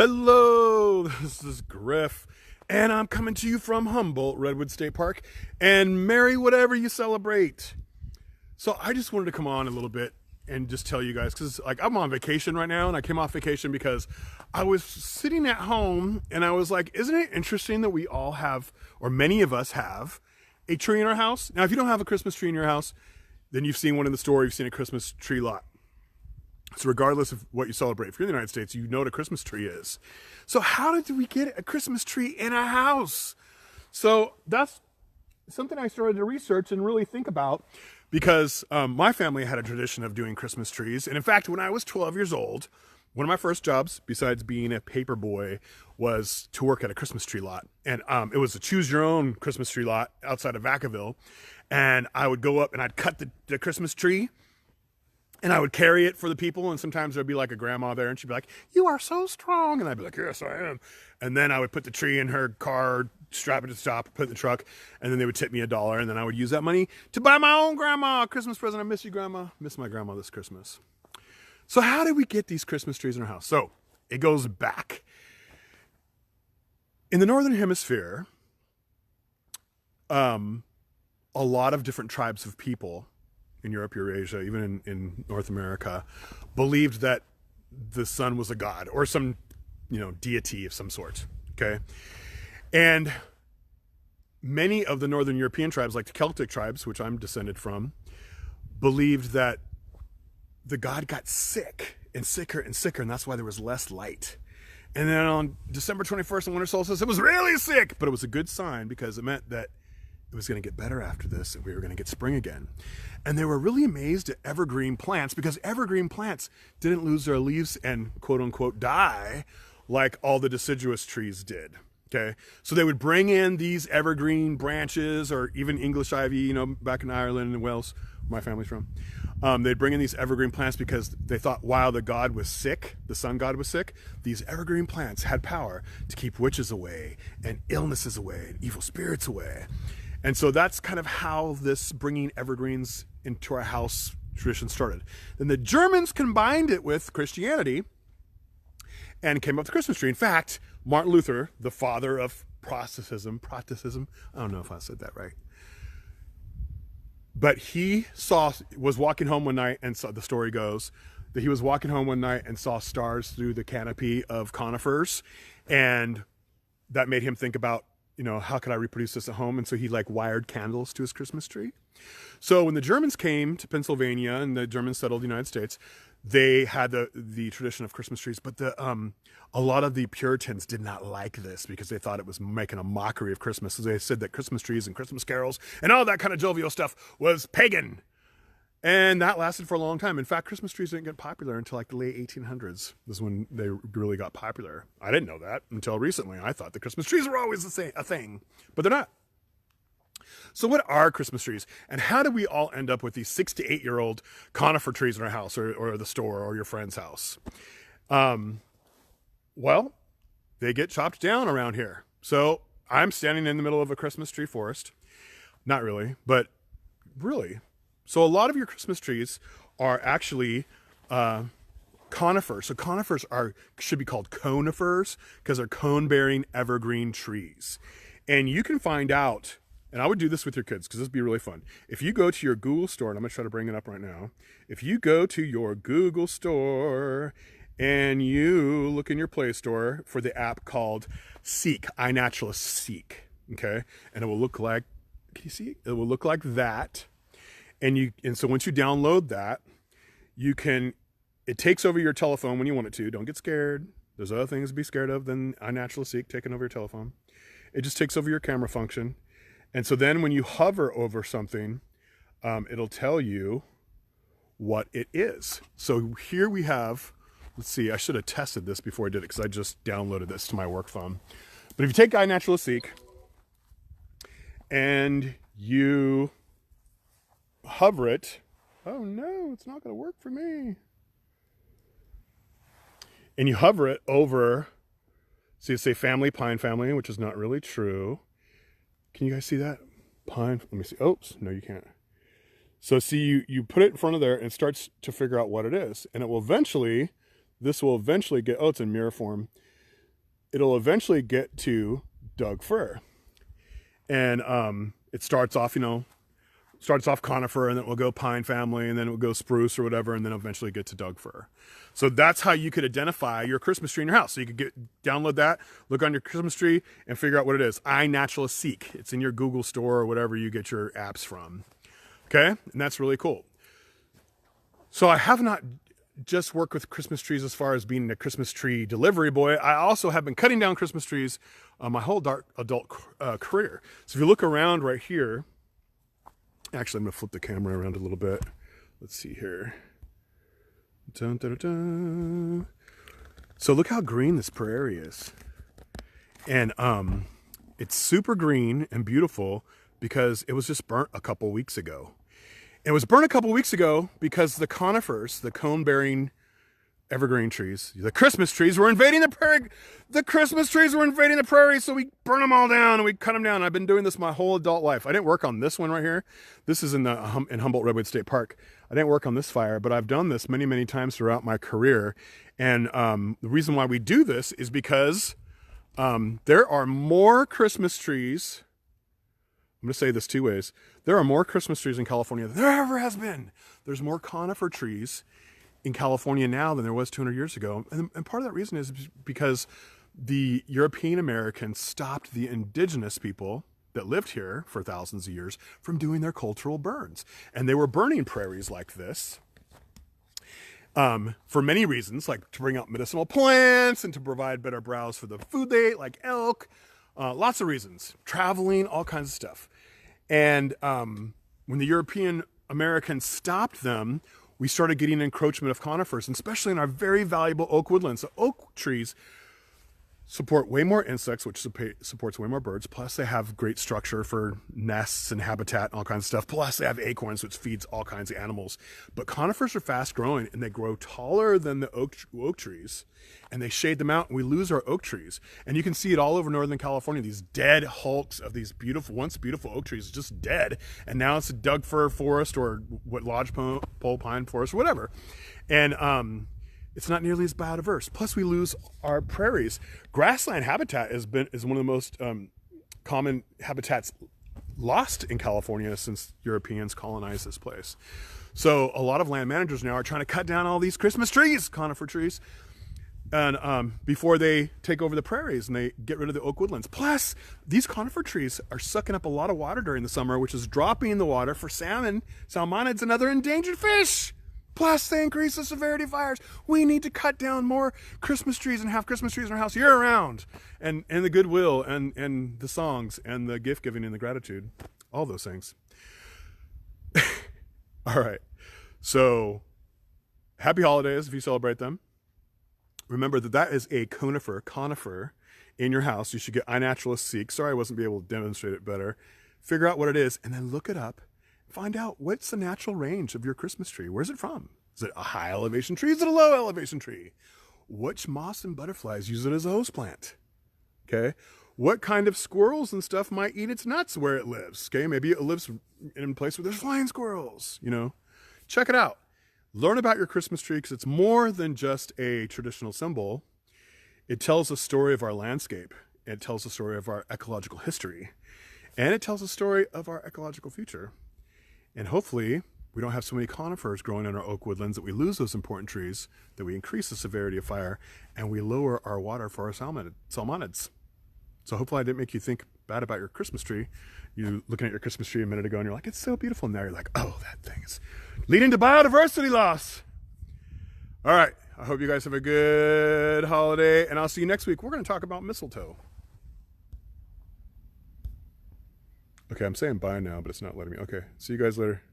Hello, this is Griff, and I'm coming to you from Humboldt Redwoods State Park, and merry whatever you celebrate. So I just wanted to come on a little bit and just tell you guys, because like I'm on vacation right now, and I came off vacation because I was sitting at home, and I was like, isn't it interesting that we all have, or many of us have, a tree in our house? Now, if you don't have a Christmas tree in your house, then you've seen one in the store, you've seen a Christmas tree lot. So regardless of what you celebrate, if you're in the United States, you know what a Christmas tree is. So how did we get a Christmas tree in a house? So that's something I started to research and really think about because my family had a tradition of doing Christmas trees. And in fact, when I was 12 years old, one of my first jobs, besides being a paper boy, was to work at a Christmas tree lot. And it was a choose your own Christmas tree lot outside of Vacaville. And I would go up and I'd cut the Christmas tree, and I would carry it for the people, and sometimes there'd be like a grandma there, and she'd be like, "You are so strong." And I'd be like, "Yes, I am." And then I would put the tree in her car, strap it to the top, put it in the truck, and then they would tip me $1, and then I would use that money to buy my own grandma a Christmas present. I miss you, Grandma. Miss my grandma this Christmas. So how did we get these Christmas trees in our house? So it goes back. In the Northern Hemisphere, a lot of different tribes of people in Europe, Eurasia, even in North America, believed that the sun was a god or some, deity of some sort. Okay. And many of the Northern European tribes, like the Celtic tribes, which I'm descended from, believed that the god got sick and sicker and sicker, and that's why there was less light. And then on December 21st on winter solstice, it was really sick, but it was a good sign because it meant that it was going to get better after this, and we were going to get spring again. And they were really amazed at evergreen plants because evergreen plants didn't lose their leaves and quote unquote die like all the deciduous trees did. Okay. So they would bring in these evergreen branches, or even English ivy, back in Ireland and Wales, where my family's from. They'd bring in these evergreen plants because they thought while the god was sick, the sun god was sick, these evergreen plants had power to keep witches away and illnesses away and evil spirits away. And so that's kind of how this bringing evergreens into our house tradition started. Then the Germans combined it with Christianity and came up with the Christmas tree. In fact, Martin Luther, the father of Protestantism, I don't know if I said that right, but he was walking home one night, and the story goes that he was walking home one night and saw stars through the canopy of conifers, and that made him think about, how could I reproduce this at home? And so he wired candles to his Christmas tree. So when the Germans came to Pennsylvania and the Germans settled the United States, they had the tradition of Christmas trees, but a lot of the Puritans did not like this because they thought it was making a mockery of Christmas. So they said that Christmas trees and Christmas carols and all that kind of jovial stuff was pagan. And that lasted for a long time. In fact, Christmas trees didn't get popular until the late 1800s was when they really got popular. I didn't know that until recently. I thought the Christmas trees were always a thing, but they're not. So what are Christmas trees? And how do we all end up with these 6 to 8 year old conifer trees in our house or the store or your friend's house? Well, they get chopped down around here. So I'm standing in the middle of a Christmas tree forest. Not really, but really. So a lot of your Christmas trees are actually conifers. So conifers should be called conifers because they're cone-bearing evergreen trees. And you can find out, and I would do this with your kids because this would be really fun. If you go to your Google store, and I'm going to try to bring it up right now. If you go to your Google store and you look in your Play Store for the app called Seek, iNaturalist Seek, okay? And it will look like, can you see? It will look like that. And so once you download that, it takes over your telephone when you want it to. Don't get scared. There's other things to be scared of than iNaturalist Seek taking over your telephone. It just takes over your camera function. And so then when you hover over something, it'll tell you what it is. So here we have, let's see, I should have tested this before I did it because I just downloaded this to my work phone. But if you take iNaturalist Seek and you hover it, oh no, it's not going to work for me. And you hover it over, so you say pine family, which is not really true. Can you guys see that? Pine, let me see. Oops, no, you can't. So see, you put it in front of there and it starts to figure out what it is. And this will eventually get, oh, it's in mirror form. it'll eventually get to Doug fir. And it starts off, conifer, and then it will go pine family, and then it will go spruce or whatever, and then eventually get to Doug fir. So that's how you could identify your Christmas tree in your house. So you could download that, look on your Christmas tree, and figure out what it is. iNaturalist Seek. It's in your Google store or whatever you get your apps from. Okay? And that's really cool. So I have not just worked with Christmas trees as far as being a Christmas tree delivery boy. I also have been cutting down Christmas trees my whole adult career. So if you look around right here, actually I'm going to flip the camera around a little bit. Let's see here. Dun, dun, dun, dun. So look how green this prairie is. And it's super green and beautiful because it was just burnt a couple weeks ago. It was burnt a couple weeks ago because the conifers, the cone-bearing evergreen trees, the Christmas trees were invading the prairie. The Christmas trees were invading the prairie, so we burn them all down and we cut them down. I've been doing this my whole adult life. I didn't work on this one right here. This is in Humboldt Redwoods State Park. I didn't work on this fire, but I've done this many, many times throughout my career. And the reason why we do this is because there are more Christmas trees. I'm going to say this two ways. There are more Christmas trees in California than there ever has been. There's more conifer trees in California now than there was 200 years ago. And part of that reason is because the European Americans stopped the indigenous people that lived here for thousands of years from doing their cultural burns. And they were burning prairies like this for many reasons, like to bring out medicinal plants and to provide better browse for the food they ate, like elk. Lots of reasons, traveling, all kinds of stuff. And when the European Americans stopped them, we started getting encroachment of conifers, and especially in our very valuable oak woodlands. So oak trees support way more insects, which supports way more birds. Plus they have great structure for nests and habitat and all kinds of stuff. Plus they have acorns, which feeds all kinds of animals. But conifers are fast growing and they grow taller than the oak trees, and they shade them out, and we lose our oak trees. And you can see it all over Northern California. These dead hulks of these once beautiful oak trees just dead. And now it's a Doug fir forest or what lodgepole pine forest or whatever. And, it's not nearly as biodiverse. Plus, we lose our prairies. Grassland habitat is one of the most common habitats lost in California since Europeans colonized this place. So a lot of land managers now are trying to cut down all these Christmas trees, conifer trees, and before they take over the prairies and they get rid of the oak woodlands. Plus, these conifer trees are sucking up a lot of water during the summer, which is dropping the water for salmon, salmonids, and other endangered fish. Plus, they increase the severity of fires. We need to cut down more Christmas trees and have Christmas trees in our house year round. And the goodwill and the songs and the gift giving and the gratitude. All those things. All right. So, happy holidays if you celebrate them. Remember that is a conifer in your house. You should get iNaturalist Seek. Sorry I wasn't able to demonstrate it better. Figure out what it is and then look it up. Find out what's the natural range of your Christmas tree. Where's it from? Is it a high elevation tree? Is it a low elevation tree? Which moths and butterflies use it as a host plant? Okay. What kind of squirrels and stuff might eat its nuts where it lives? Okay. Maybe it lives in a place where there's flying squirrels, Check it out. Learn about your Christmas tree because it's more than just a traditional symbol. It tells a story of our landscape. It tells a story of our ecological history. And it tells a story of our ecological future. And hopefully we don't have so many conifers growing in our oak woodlands that we lose those important trees, that we increase the severity of fire, and we lower our water for our salmonids. So hopefully I didn't make you think bad about your Christmas tree. You looking at your Christmas tree a minute ago and you're like, it's so beautiful. And now you're like, oh, that thing is leading to biodiversity loss. All right. I hope you guys have a good holiday, and I'll see you next week. We're going to talk about mistletoe. Okay, I'm saying bye now, but it's not letting me. Okay, see you guys later.